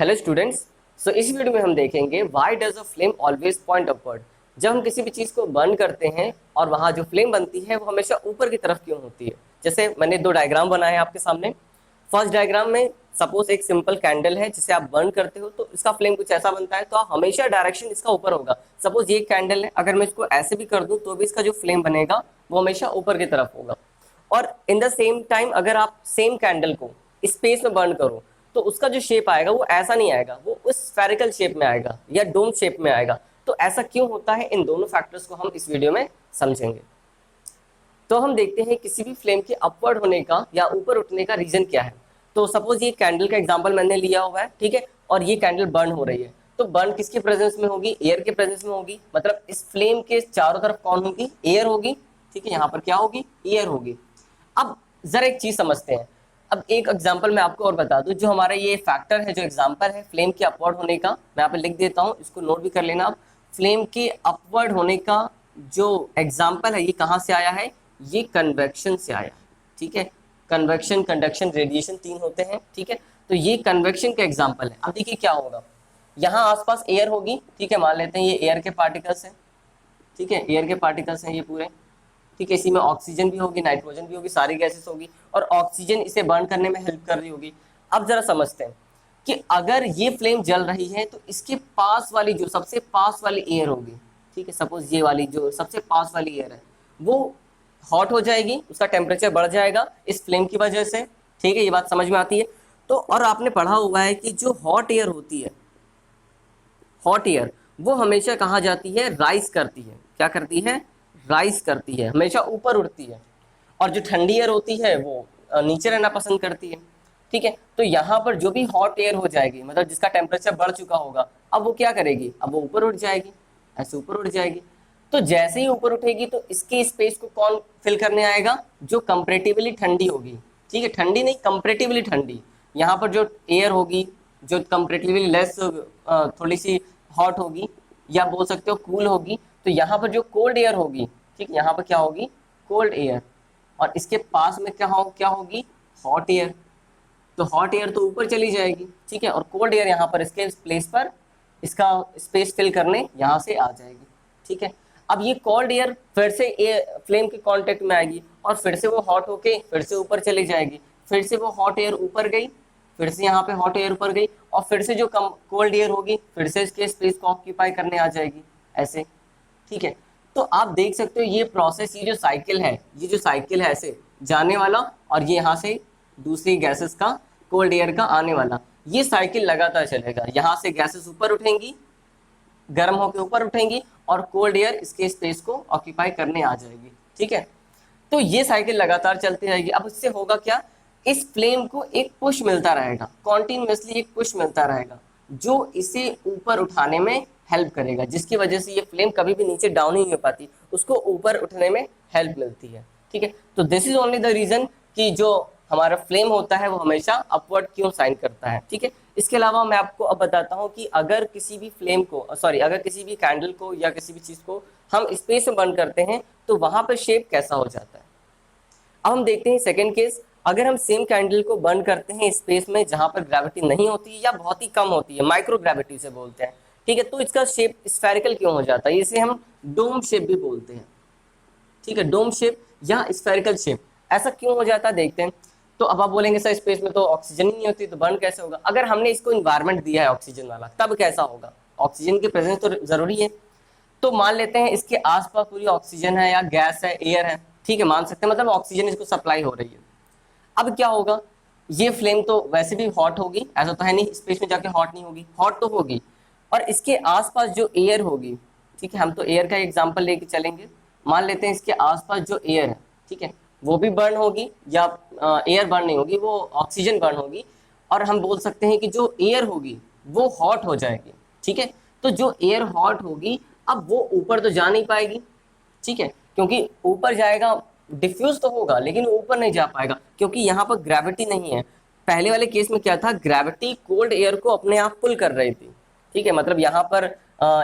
Hello students. सो इस video में हम देखेंगे why does a flame always point upward. जब हम किसी भी चीज़ को बर्न करते हैं और वहाँ जो फ्लेम बनती है वो हमेशा ऊपर की तरफ क्यों होती है। जैसे मैंने दो डायग्राम बनाए हैं आपके सामने। फर्स्ट डायग्राम में सपोज एक सिंपल कैंडल है जिसे आप बर्न करते हो तो इसका फ्लेम कुछ ऐसा बनता है, तो हमेशा डायरेक्शन इसका ऊपर होगा। सपोज ये कैंडल है, अगर मैं इसको ऐसे भी कर दूं तो भी इसका जो फ्लेम बनेगा वो हमेशा ऊपर की तरफ होगा। और इन द सेम टाइम अगर आप सेम कैंडल को स्पेस में बर्न करो तो उसका जो शेप आएगा वो ऐसा नहीं आएगा, वो उस स्फेरिकल शेप में आएगा या डोम शेप में आएगा। तो ऐसा क्यों होता है, इन दोनों फैक्टर्स को हम इस वीडियो में समझेंगे। तो हम देखते हैं किसी भी फ्लेम के अपवर्ड होने का या ऊपर उठने का रीजन क्या है। तो सपोज ये कैंडल का एग्जांपल मैंने लिया हुआ है, ठीक है, और ये कैंडल बर्न हो रही है। तो बर्न किसके प्रेजेंस में होगी? एयर के प्रेजेंस में होगी। मतलब इस फ्लेम के चारों तरफ कौन होगी? एयर होगी। ठीक है, यहाँ पर क्या होगी? एयर होगी। अब जरा एक चीज समझते हैं। अब एक एग्जांपल मैं आपको और बता दूं, जो हमारा ये फैक्टर है, जो एग्जांपल है फ्लेम के अपवर्ड होने का, मैं यहाँ पे लिख देता हूँ, इसको नोट भी कर लेना आप। फ्लेम के अपवर्ड होने का जो एग्जांपल है ये कहाँ से आया है? ये कन्वेक्शन से आया है। ठीक है, कन्वेक्शन, कंडक्शन, रेडिएशन तीन होते हैं। ठीक है, तो ये कन्वेक्शन का एग्जांपल है। अब देखिए क्या होगा, यहाँ आसपास एयर होगी। ठीक है, मान लेते हैं ये एयर के पार्टिकल्स हैं। ठीक है, एयर के पार्टिकल्स हैं ये पूरे। ठीक है, इसी में ऑक्सीजन भी होगी, नाइट्रोजन भी होगी, सारी गैसेस होगी, और ऑक्सीजन इसे बर्न करने में हेल्प कर रही होगी। अब जरा समझते हैं कि अगर ये फ्लेम जल रही है तो इसके पास वाली, जो सबसे पास वाली एयर होगी, ठीक है, सपोज ये वाली जो सबसे पास वाली एयर है, वो हॉट हो जाएगी, उसका टेम्परेचर बढ़ जाएगा इस फ्लेम की वजह से। ठीक है, ये बात समझ में आती है। तो और आपने पढ़ा हुआ है कि जो हॉट एयर होती है, हॉट एयर, वो हमेशा कहाँ जाती है? राइज करती है। क्या करती है? राइज करती है, हमेशा ऊपर उड़ती है। और जो ठंडी एयर होती है वो नीचे रहना पसंद करती है। ठीक है, तो यहाँ पर जो भी हॉट एयर हो जाएगी, मतलब जिसका टेम्परेचर बढ़ चुका होगा, अब वो क्या करेगी? अब वो ऊपर उठ जाएगी, ऐसे ऊपर उठ जाएगी। तो जैसे ही ऊपर उठेगी तो इसके स्पेस को कौन फिल करने आएगा? जो कंपेरेटिवली ठंडी होगी। ठीक है, ठंडी नहीं, कंपेरेटिवली ठंडी। यहाँ पर जो एयर होगी, जो कंपेरेटिवली लेस, थोड़ी सी हॉट होगी, या बोल सकते हो कूल होगी, तो यहाँ पर जो कोल्ड एयर होगी, ठीक, यहाँ पर क्या होगी? Cold air. और इसके पास में क्या होगी? Hot air. तो हॉट एयर तो ऊपर चली जाएगी, ठीक है, और कोल्ड एयर यहाँ पर इसके प्लेस पर इसका स्पेस फिल करने यहाँ से आ जाएगी। ठीक है, अब ये कोल्ड एयर फिर से फ्लेम के कांटेक्ट में आएगी और फिर से वो हॉट होके फिर से ऊपर चली जाएगी। फिर से वो हॉट एयर ऊपर गई, फिर से यहाँ पे हॉट एयर ऊपर गई, और फिर से जो कम कोल्ड एयर होगी फिर से इसके स्पेस को ऑक्यूपाई करने आ जाएगी, ऐसे। ठीक है, तो आप देख सकते हो ये प्रोसेस, ये जो साइकिल है, ये जो साइकिल है ऐसे जाने वाला, और ये यहाँ से दूसरी गैसेस का, कोल्ड एयर का आने वाला, ये साइकिल लगातार चलेगा। यहाँ से गैसेस ऊपर उठेंगी, गर्म होकर ऊपर उठेंगी, और कोल्ड एयर इसके स्पेस को ऑक्यूपाई करने आ जाएगी। ठीक है, तो ये साइकिल लगातार चलती रहेगी। अब इससे होगा क्या? इस फ्लेम को एक पुश मिलता रहेगा, कॉन्टिन्यूसली एक पुश मिलता रहेगा, जो इसे ऊपर उठाने में हेल्प करेगा, जिसकी वजह से ये फ्लेम कभी भी नीचे डाउन ही नहीं हो पाती, उसको ऊपर उठने में हेल्प मिलती है। ठीक है, तो this is only the reason कि जो हमारा फ्लेम होता है वो हमेशा अपवर्ड क्यों साइन करता है। ठीक है, इसके अलावा मैं आपको अब बताता हूँ कि अगर किसी भी फ्लेम को, सॉरी, अगर किसी भी कैंडल को या किसी भी चीज़ को हम स्पेस में बर्न करते हैं तो वहाँ पर शेप कैसा हो जाता है। अब हम देखते हैं सेकेंड केस। अगर हम सेम कैंडल को बर्न करते हैं स्पेस में जहां पर ग्रेविटी नहीं होती या बहुत ही कम होती है, माइक्रो ग्रेविटी से बोलते हैं, ठीक है, तो इसका शेप स्फेरिकल क्यों हो जाता है? इसे हम डोम शेप भी बोलते हैं। ठीक है, डोम शेप या स्फेरिकल शेप, ऐसा क्यों हो जाता है देखते हैं। तो अब आप बोलेंगे सर स्पेस में तो ऑक्सीजन ही नहीं होती, तो बर्न कैसे होगा? अगर हमने इसको इन्वायरमेंट दिया है ऑक्सीजन वाला, तब कैसा होगा? ऑक्सीजन की प्रेजेंस तो जरूरी है। तो मान लेते हैं इसके आसपास पूरी ऑक्सीजन है या गैस है, एयर है, ठीक है, मान सकते हैं, मतलब ऑक्सीजन इसको सप्लाई हो रही है। अब क्या होगा? ये फ्लेम तो वैसे भी हॉट होगी, ऐसा तो है नहीं स्पेस में जाके हॉट नहीं होगी, हॉट तो होगी। और इसके आसपास जो एयर होगी, ठीक है, हम तो एयर का एग्जांपल लेके चलेंगे, मान लेते हैं इसके आसपास जो एयर है, ठीक है, वो भी बर्न होगी, या एयर बर्न नहीं होगी, वो ऑक्सीजन बर्न होगी। और हम बोल सकते हैं कि जो एयर होगी वो हॉट हो जाएगी। ठीक है, तो जो एयर हॉट होगी अब वो ऊपर तो जा नहीं पाएगी, ठीक है, क्योंकि ऊपर जाएगा डिफ्यूज तो होगा लेकिन ऊपर नहीं जा पाएगा, क्योंकि यहाँ पर ग्रेविटी नहीं है। पहले वाले केस में क्या था? ग्रेविटी कोल्ड एयर को अपने आप पुल कर रही थी। ठीक है, मतलब यहाँ पर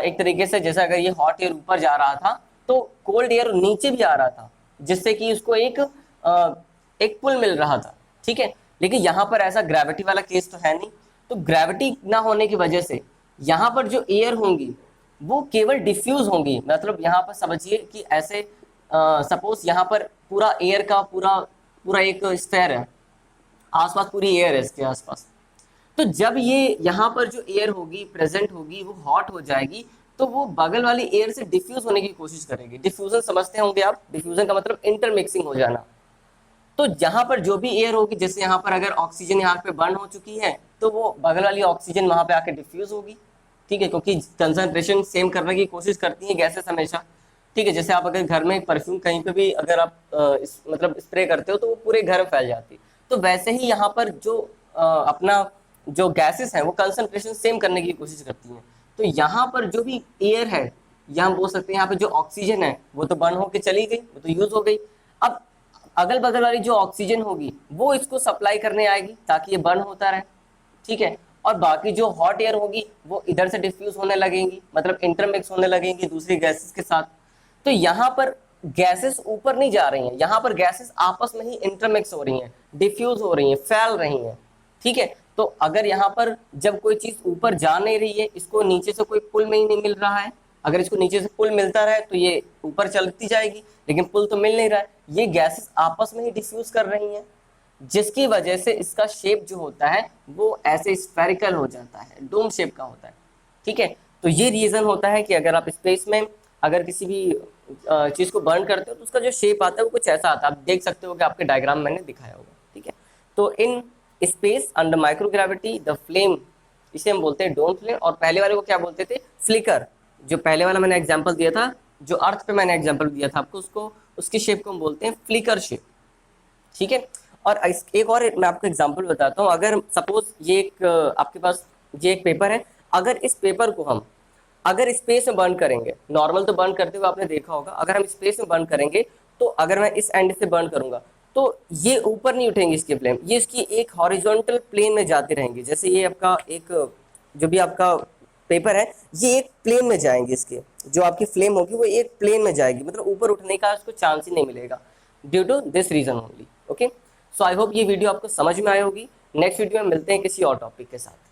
एक तरीके से जैसा अगर ये हॉट एयर ऊपर जा रहा था तो कोल्ड एयर नीचे भी आ रहा था, जिससे कि उसको एक पुल मिल रहा था। ठीक है, लेकिन यहाँ पर ऐसा ग्रेविटी वाला केस तो है नहीं, तो ग्रेविटी ना होने की वजह से यहाँ पर जो एयर होंगी वो केवल डिफ्यूज होंगी, मतलब यहाँ पर समझिए कि ऐसे सपोज यहाँ पर पूरा एयर का पूरा पूरा एक स्फेयर है, आसपास पूरी एयर है इसके आसपास। तो जब ये यहाँ पर जो एयर होगी प्रेजेंट होगी वो हॉट हो जाएगी, तो वो बगल वाली एयर से डिफ्यूज होने की कोशिश करेगी। डिफ्यूजन समझते होंगे आप, डिफ्यूजन का मतलब इंटरमिक्सिंग हो जाना। तो यहाँ पर जो भी एयर होगी, जैसे यहाँ पर अगर ऑक्सीजन यहाँ पे बर्न हो चुकी है तो वो बगल वाली ऑक्सीजन वहां पे आके डिफ्यूज होगी, ठीक है, क्योंकि कंसंट्रेशन सेम करने की कोशिश करती है गैसेस हमेशा, ठीक है। जैसे आप अगर घर में परफ्यूम कहीं पे भी अगर आप मतलब स्प्रे करते हो तो वो पूरे घर में फैल जाती है। तो वैसे ही यहाँ पर जो अपना जो गैसेस हैं वो कंसंट्रेशन सेम करने की कोशिश करती हैं। तो यहाँ पर जो भी एयर है, या हम बोल सकते हैं यहाँ पे जो ऑक्सीजन है वो तो बर्न होके चली गई, वो तो यूज हो गई। अब अगल बगल वाली जो ऑक्सीजन होगी वो इसको सप्लाई करने आएगी ताकि ये बर्न होता रहे, ठीक है। और बाकी जो हॉट एयर होगी वो इधर से डिफ्यूज होने लगेंगी, मतलब इंटरमिक्स होने लगेंगी दूसरी गैसेस के साथ। तो यहाँ पर गैसेस ऊपर नहीं जा रही हैं, यहाँ पर गैसेस आपस में ही इंटरमिक्स हो रही हैं, डिफ्यूज हो रही हैं, फैल रही हैं, ठीक है। तो अगर यहाँ पर जब कोई चीज ऊपर जा नहीं रही है, इसको नीचे से कोई पुल में ही नहीं मिल रहा है, अगर इसको नीचे से पुल मिलता रहे तो ये ऊपर चलती जाएगी, लेकिन पुल तो मिल नहीं रहा है, ये गैसेस आपस में ही डिफ्यूज कर रही हैं, जिसकी वजह से इसका शेप जो होता है वो ऐसे स्फेरिकल हो जाता है, डोम शेप का होता है, ठीक है। तो ये रीजन होता है कि अगर आप स्पेस में अगर किसी भी चीज को बर्न करते हो तो उसका जो शेप आता है वो कुछ ऐसा आता है, आप देख सकते हो कि आपके डायग्राम मैंने दिखाया होगा, ठीक है। तो in space under microgravity the flame, इसे हम बोलते हैं डोम फ्लेम, और पहले वाले को क्या बोलते थे, फ्लिकर। जो पहले वाला मैंने एग्जांपल दिया था, जो अर्थ पे मैंने एग्जांपल दिया था आपको, उसको उसकी शेप को हम बोलते हैं फ्लिकर शेप, ठीक है। और एक और मैं आपको एग्जांपल बताता हूँ। अगर सपोज ये एक आपके पास ये एक पेपर है, अगर इस पेपर को हम अगर स्पेस में बर्न करेंगे, नॉर्मल तो बर्न करते हुए आपने देखा होगा, अगर हम स्पेस में बर्न करेंगे तो अगर मैं इस एंड से बर्न करूंगा तो ये ऊपर नहीं उठेंगे इसके फ्लेम, ये इसकी एक हॉरिजॉन्टल प्लेन में जाती रहेंगी। जैसे ये आपका एक जो भी आपका पेपर है ये एक प्लेन में जाएंगे, इसके जो आपकी फ्लेम होगी वो एक प्लेन में जाएगी, मतलब ऊपर उठने का उसको चांस ही नहीं मिलेगा, due to this reason only. Okay, so I hope ये वीडियो आपको समझ में आई होगी। नेक्स्ट वीडियो में मिलते हैं किसी और टॉपिक के साथ।